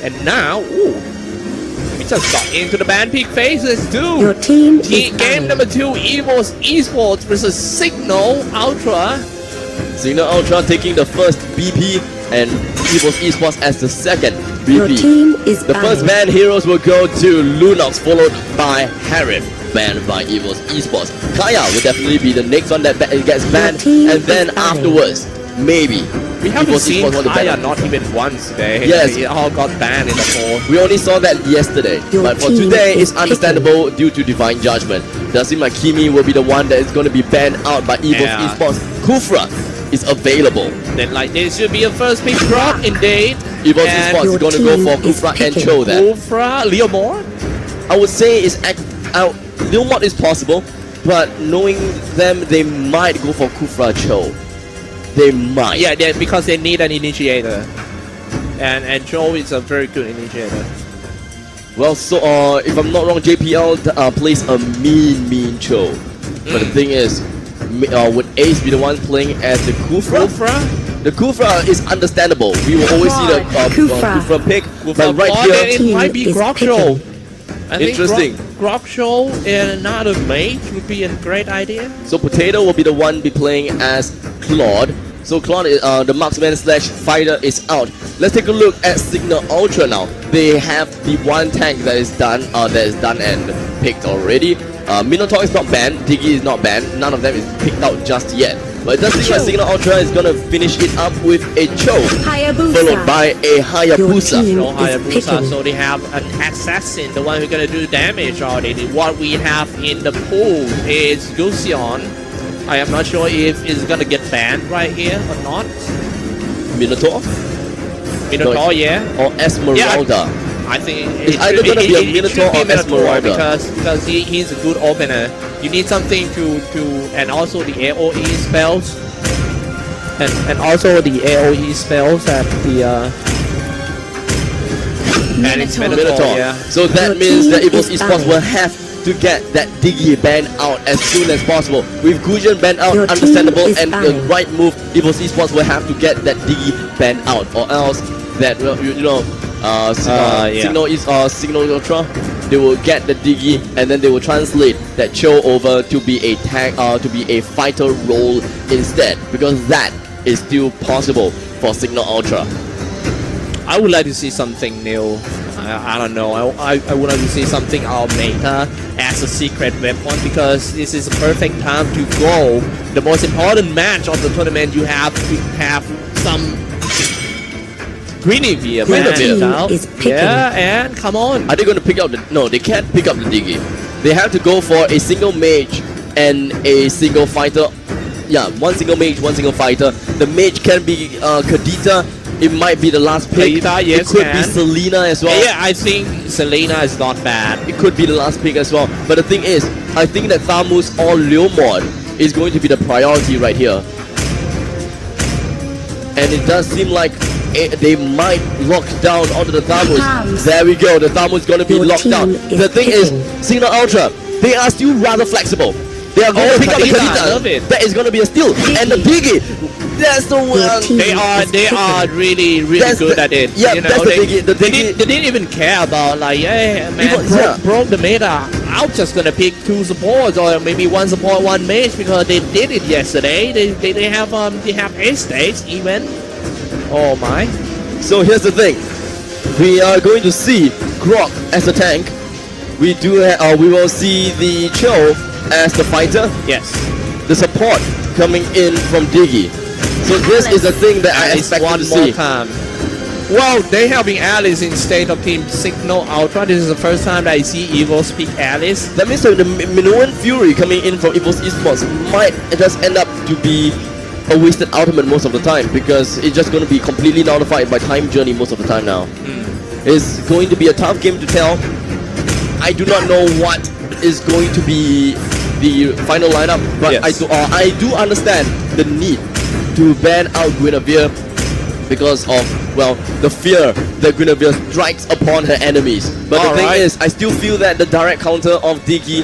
And now, ooh, we just got into the ban pick phase. Let's do Your team is game number 2, EVOS Esports versus Cignal Ultra. Cignal Ultra taking the first BP and EVOS Esports as the second Your BP. team is The first ban heroes will go to Lunox, followed by Harif, banned by EVOS Esports. Kaya will definitely be the next one that gets banned, team and then is afterwards, maybe We haven't EVOS seen Esports want to ban Kaya him. not even once today. Yes. They all got banned in the poll. We only saw that yesterday, Your but for team today is it's understandable due to divine judgment. Does seem like Kimi will be the one that is going to be banned out by EVOS Yeah. Esports. Kufra is available. Then like this should be a first pick drop indeed. EVOS And Esports is your going to go team for is Kufra and picking. Cho then. Kufra, Leomord. I would say it's Leomord is possible, but knowing them, they might go for Kufra Cho. They might. Yeah, because they need an initiator. And Joe is a very good initiator. Well, so if I'm not wrong, JPL plays a mean Cho. But the thing is, would Ace be the one playing as the Kufra? The Kufra is understandable. We will always see the Kufra pick, but right here, it might be is Grok picking. Show. I Interesting. think Grok Show and another mage would be a great idea. so Potato will be the one be playing as Claude. So Claude, the marksman slash fighter is out. Let's take a look at Cignal Ultra now. They have the one tank that is done and picked already. Minotaur is not banned, Diggy is not banned, none of them is picked out just yet. But it does seem like Cignal Ultra is gonna finish it up with a Cho, followed by a Hayabusa. team No is Hayabusa, picking. so they have an assassin, the one who's gonna do damage already. What we have in the pool is Gusion. I am not sure if it's gonna get banned right here or not. Minotaur Minotaur, yeah. or Esmeralda. I think It's either gonna be a Minotaur or Esmeralda. because he's a good opener. You need something to and also the AOE spells and also the AOE spells at the and it's Minotaur. yeah. So that Your means that team EVOS is Esports banned. will have to get that Diggy banned out as soon as possible. With Gusion banned out, Your team understandable, is and the banned. right move, EVOS Esports will have to get that Diggy banned out, or else that Cignal is Cignal Ultra. They will get the Diggy and then they will translate that Cho over to be a tag, to be a fighter role instead, because that is still possible for Cignal Ultra. I would like to see something new. I don't know. I would like to see something out meta as a secret weapon, because this is a perfect time to go. The most important match of the tournament, you have to have some Guinevere Guinevere. out. Is picking. Yeah, and come on. Are they going to pick up the... No, they can't pick up the Diggy. They have to go for a single mage and a single fighter. Yeah, one single mage, one single fighter. The mage can be Kadita. It might be the last pick. Kadita, yes, it could be can. Selena as well. Yeah, I think Selena is not bad. It could be the last pick as well. But the thing is, I think that Thamus or Leomord is going to be the priority right here. And it does seem like they might lock down onto the Thamus. There we go. The Thamus is going to be Your locked down. team is The thing is, picking. Cignal Ultra, they are still rather flexible. They are going to pick up the Kadita, I love Kadita. it. That is going to be a steal. And the Diggy, that's the one. team They are really That's good the- at it. yeah, you know, that's the they, Diggy- the they Diggy- didn't even care about like, hey man, Even- yeah. broke the meta. I'm just gonna pick 2 supports or maybe 1 support, 1 mage, because they did it yesterday. They have A stage even. Oh my. So here's the thing. We are going to see Grok as a tank. We will see the Cho as the fighter. Yes. The support coming in from Diggy. So this is the thing that I Alice expect one to more see. time. Well, they having Alice instead of Team Cignal Ultra. This is the first time that I see EVOS pick Alice. That means that the Minoan Fury coming in from EVOS Esports might just end up to be a wasted ultimate most of the time, because it's just going to be completely nullified by time journey most of the time now. It's going to be a tough game to tell. I do not know what is going to be the final lineup, but Yes. I do understand the need to ban out Guinevere because of, well, the fear that Guinevere strikes upon her enemies. But the thing is, I still feel that the direct counter of Diggy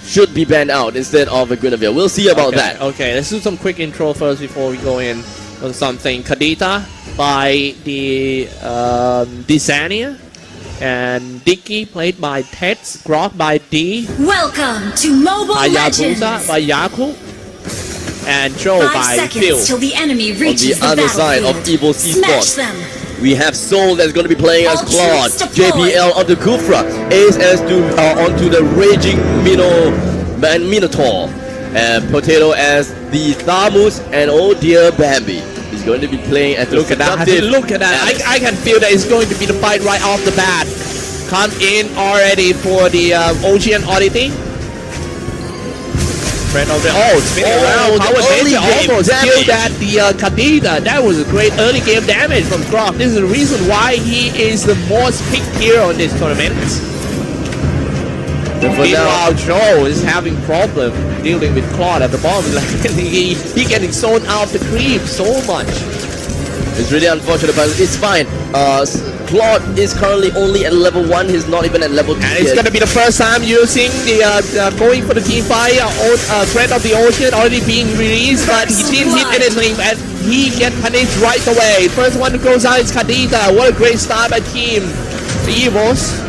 should be banned out instead of a Guinevere. We'll see about that. Okay, let's do some quick intro first before we go in. or something. Kadita by the Desania, and Dicky played by Tets, Grok by D, Welcome to Mobile Legends. Hayabusa by Yaku, and Joe 5 by seconds Phil. till the enemy On reaches the other side of battlefield. EVOS Smash Esports, them. we have Soul that's going to be playing as All Claude, troops deployed. JPL onto Kufra, Ace as to onto the Raging Minotaur, and Potato as the Thamus, and oh dear Bambi. He's going to be playing as the Look at that! seductive Look at that! Alex. I can feel that it's going to be the fight right off the bat. Come in already for the Ocean Oddity. Friend of the spinning around. the Power early Nature game almost damage. killed that the Kadita. That was a great early game damage from Grok. This is the reason why he is the most picked hero in this tournament. But for now, Meanwhile, Joe is having problem dealing with Claude at the bottom. Like, he getting zoned out the creep so much. it's really unfortunate, but it's fine. Claude is currently only at level 1. He's not even at level 2 And it's yet. gonna be the first time using the going for the team fight. Threat of the Ocean already being released, but he didn't hit anything, and he get punished right away. First one who goes out is Kadita. What a great start by team the EVOS.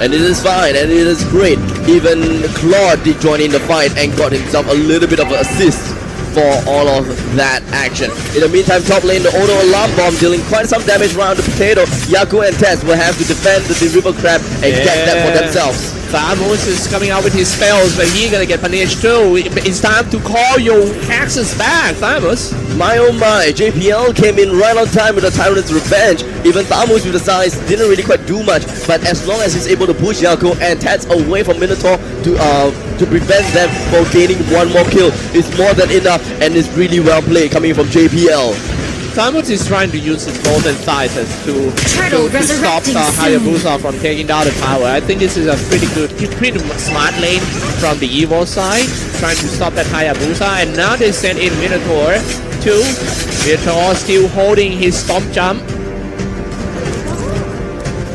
And it is fine, and it is great. Even Claude did join in the fight and got himself a little bit of an assist for all of that action. In the meantime, top lane, the auto alarm bomb dealing quite some damage around the Potato. Yaku and Tess will have to defend the river crab and get that for themselves. Thamus is coming out with his spells, but he's gonna get punished too. It's time to call your axes back, Thamus. My oh my, JPL came in right on time with the Tyrant's Revenge. Even Thamus with the size didn't really quite do much, but as long as he's able to push Yaku and Tats away from Minotaur to prevent them from gaining one more kill, is more than enough, and it's really well played coming from JPL. Thamus is trying to use his golden sizes to stop resurrecting Hayabusa from taking down the tower. I think this is a pretty smart lane from the EVO side, trying to stop that Hayabusa. And now they send in Minotaur too. Minotaur still holding his stomp jump.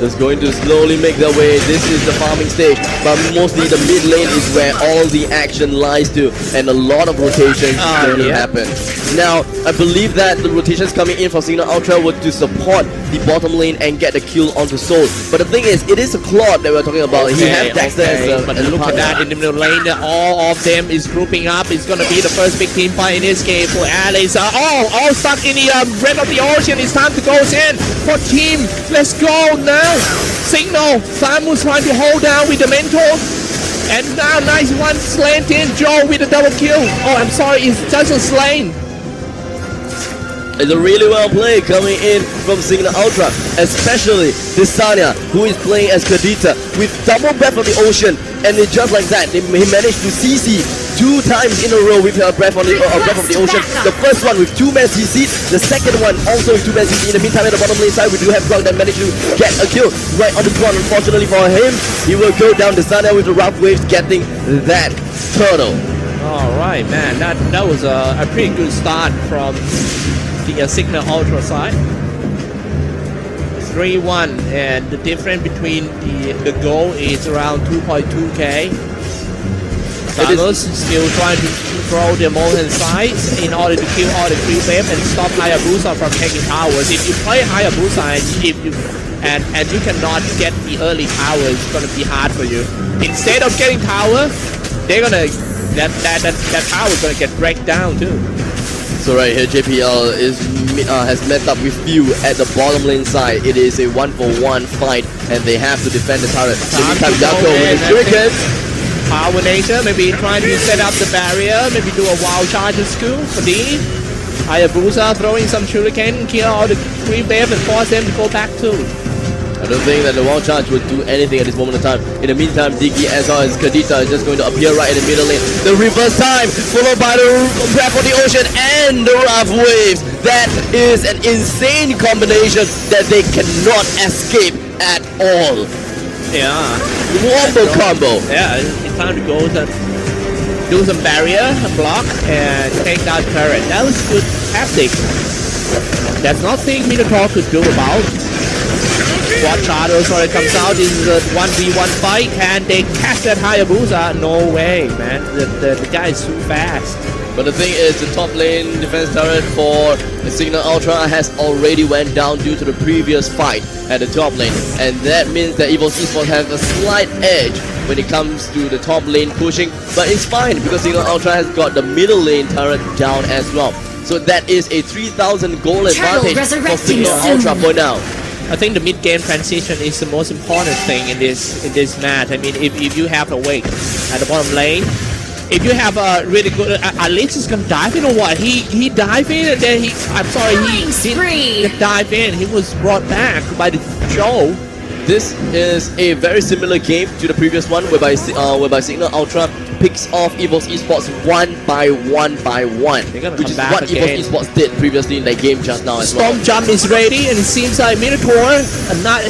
Just going to slowly make their way. This is the farming stage, but mostly the mid lane is where all the action lies to, and a lot of rotations going to happen. Now, I believe that the rotations coming in from Cignal Ultra were to support the bottom lane and get the kill onto Soul. But the thing is, it is a Claude that we're talking about. He has Dexter as but a look at that in the middle lane. All of them is grouping up. It's gonna be the first big team fight in this game for Alice. All stuck in the red of the ocean. It's time to go in for team. Let's go now. Cignal. Thamus trying to hold down with the mentor. And now nice one slant in. Joe with a double kill. Oh, I'm sorry. It's just a slain. It's a really well play coming in from Cignal Ultra, especially Desania, who is playing as Kadita with double breath of the ocean, and it's just like that, he managed to CC 2 times in a row with her breath of the ocean. The first one with 2 men CC, the second one also with 2 men CC. In the meantime, at the bottom lane side, we do have Grok that managed to get a kill right on the front. Unfortunately for him, he will go down Desania with the rough waves, getting that turtle. All right, man. That was a pretty good start from the Cignal Ultra side. 3-1, and the difference between the goal is around 2.2k. Thamus still trying to throw the molten sides in order to kill all the creep wave and stop Hayabusa from taking towers. If you play Hayabusa and you cannot get the early tower, it's gonna be hard for you. Instead of getting tower, they're gonna that tower is gonna get break down too. So right here, JPL has met up with Few at the bottom lane side. It is a 1-for-1 fight, and they have to defend the turret. Time to Yako go with in, his crickets. Power Nature, maybe trying to set up the barrier, maybe do a wild charge school for D. Hayabusa throwing some shuriken, kill all the creep wave and force them to go back too. I don't think that the wild charge would do anything at this moment in time. In the meantime, Diggy as well as Kadita is just going to appear right in the middle lane. The reverse time, followed by the breath of the ocean and the rough waves. That is an insane combination that they cannot escape at all. Yeah. Wombo combo. Yeah, it's time to go to do some barrier, block, and take down turret. That was good tactic. That's nothing Minotaur could do about. What Shadows when it comes out is a 1v1 fight. Can they catch that Hayabusa? No way, man. The guy is too fast. But the thing is, the top lane defense turret for the Cignal Ultra has already went down due to the previous fight at the top lane. And that means that EVOS Esports has a slight edge when it comes to the top lane pushing. But it's fine because Cignal Ultra has got the middle lane turret down as well. So that is a 3,000 gold advantage for Cignal Ultra for now. I think the mid game transition is the most important thing in this match. I mean, if you have a wake at the bottom lane, if you have a really good, at least he's gonna dive in or what? He dive in and then he didn't dive in. He was brought back by the Joe. This is a very similar game to the previous one, whereby Cignal Ultra picks off EVOS Esports one by one, which is what EVOS Esports did previously in that game just now as well. Storm jump is ready, and it seems like Minotaur,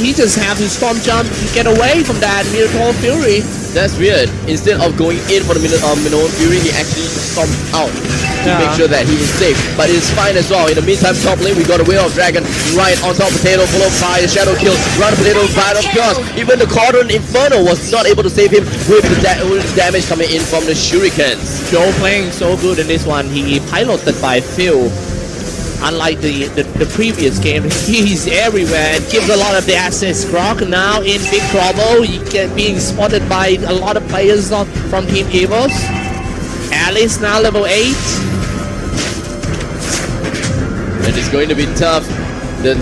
he just have to storm jump to get away from that Minotaur Fury. That's weird. Instead of going in for the Minotaur Fury, he actually stomped out to make sure that he is safe. But it's fine as well. In the meantime, top lane, we got a Wheel of Dragon right on top of Potato, followed by the Shadow Kill. Run Potato, but of course, even the Cauldron Inferno was not able to save him with the damage coming in from the Shurikens. Joe playing so good in this one. He piloted by Phil. Unlike the previous game, he's everywhere and gives a lot of the assets. Grok now in big trouble. He being spotted by a lot of players from Team EVOS. Alice now level 8. And it's going to be tough. The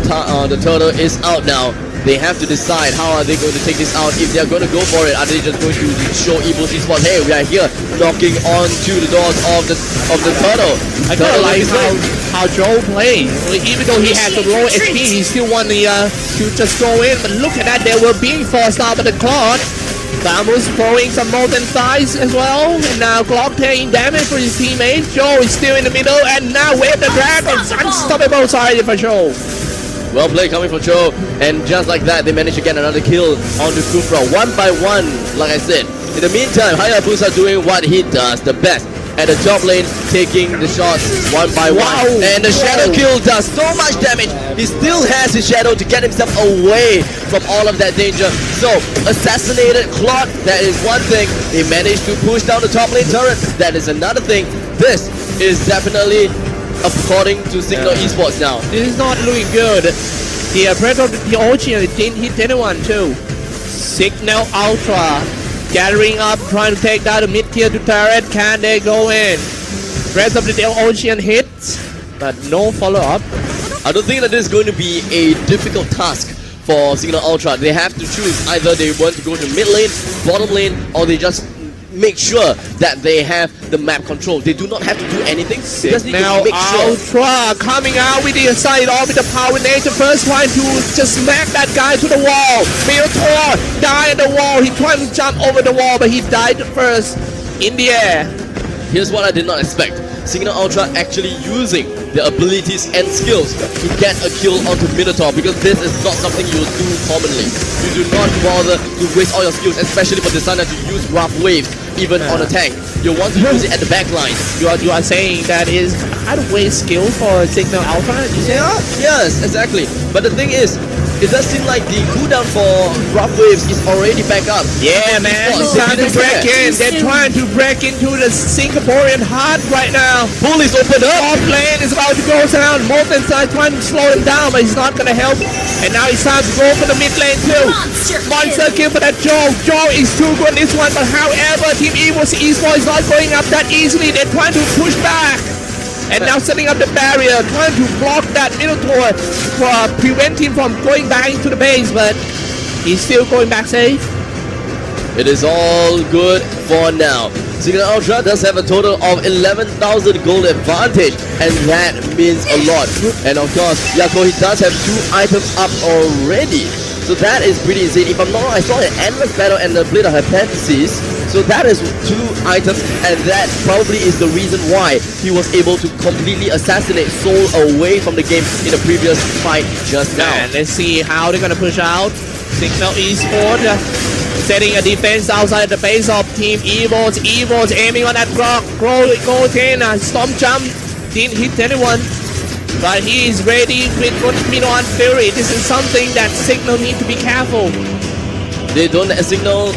turtle is out now. They have to decide how are they going to take this out. If they are going to go for it, are they just going to show EVOS Esports, hey, we are here, knocking on to the doors of the turtle. I kind of like how Joe plays. Even though he had the low HP, he still wanted to just go in. But look at that, they were being forced out by the Claude. Bamboo's throwing some molten thighs as well. And now Glock taking damage for his teammate. Joe is still in the middle, and now Wave the Dragons. Unstoppable side for Joe. Well played coming from Joe, and just like that, they managed to get another kill on the Kufra, one by one, like I said. In the meantime, Hayabusa doing what he does the best. At the top lane, taking the shots one by one. And the Shadow Kill does so much damage. He still has his Shadow to get himself away from all of that danger. So, assassinated Claude, that is one thing. He managed to push down the top lane turret. That is another thing. This is definitely according to Cignal Esports now. This is not looking good. The Predator of the Ocean didn't hit anyone too. Cignal Ultra gathering up, trying to take down the mid-tier to turret. Can they go in? Rest of the Ocean hits, but no follow-up. I don't think that this is going to be a difficult task for Cignal Ultra. They have to choose either they want to go to mid lane, bottom lane, or they just make sure that they have the map control. They do not have to do anything. Now Ultra coming out with the side off with the power nature. First trying to just smack that guy to the wall. Minotaur died at the wall. He tried to jump over the wall, but he died first in the air. Here's what I did not expect. Cignal Ultra actually using their abilities and skills to get a kill onto Minotaur, because this is not something you will do commonly. You do not bother to waste all your skills, especially for Designer to use rough waves even on a tank. You want to use it at the back line. You are saying that is kind of waste skill for Cignal Ultra? Yes, exactly. But the thing is, it does seem like the cooldown for rough waves is already back up. Yeah, man, it's time to break in. They're trying to break into the Singaporean heart right now. Pool is opened up. Top lane is about to go down. Molten side trying to slow him down, but he's not going to help. And now it's time to go for the mid lane too. Monster kill for that Joe. Joe is too good in this one, but however, Team EVOS Esports is not going up that easily. They're trying to push back. And now setting up the barrier, trying to block that Minotaur for prevent him from going back into the base, but he's still going back safe. It is all good for now. Cignal Ultra does have a total of 11,000 gold advantage, and that means a lot. And of course, Yako, he does have 2 items up already. So that is pretty insane. If I'm not wrong, I saw an Endless Battle and the Blade of Hypothesis. So that is 2 items, and that probably is the reason why he was able to completely assassinate Soul away from the game in the previous fight just now. And let's see how they're gonna push out. Cignal Esports setting a defense outside the base of Team EVOS. EVOS aiming on that Grok. Goes in, Storm Jump didn't hit anyone. But he is ready with Minotaur Fury. This is something that Cignal need to be careful. They don't Cignal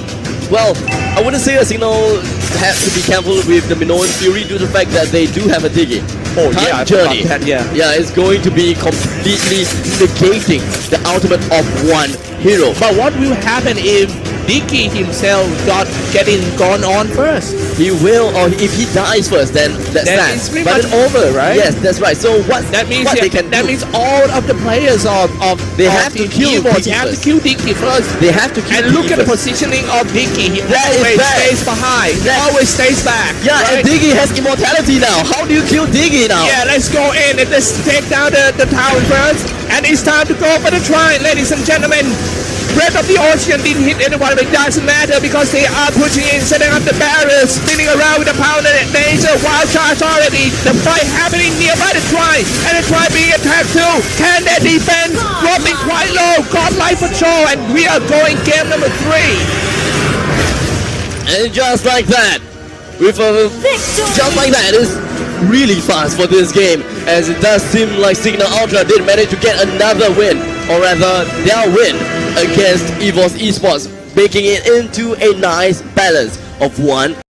Well, I wouldn't say that Cignal has to be careful with the Minoan Fury due to the fact that they do have a Diggy. Oh Time yeah, I Journey. forgot that, yeah. Yeah, it's going to be completely negating the ultimate of one hero. But what will happen if Dicky himself gone on first? He will, or if he dies first, then that's Then that. it's pretty But much over, right? yes, that's right. So what That means what they can that do, means all of the players of They have to kill EVOS Dicky have to first. kill Dicky first. they have to kill And look Diggy at the first. positioning of Dicky. He That is always bad. stays behind. That- Always stays back. Yeah, right? and Diggy has immortality now. How do you kill Diggy now? Yeah, let's go in and let's take down the town first. And it's time to go for the try, ladies and gentlemen. Breath of the Ocean didn't hit anyone, but it doesn't matter because they are pushing in, setting up the barriers, spinning around with the power and laser, wild charge already. The fight happening nearby the try, and the try being attacked too. Can they defend? Dropping quite low, got life for show, and we are going game number 3. And just like that, with a just like that, it's really fast for this game, as it does seem like Cignal Ultra did manage to get another win, or rather their win against EVOS Esports, making it into a nice balance of 1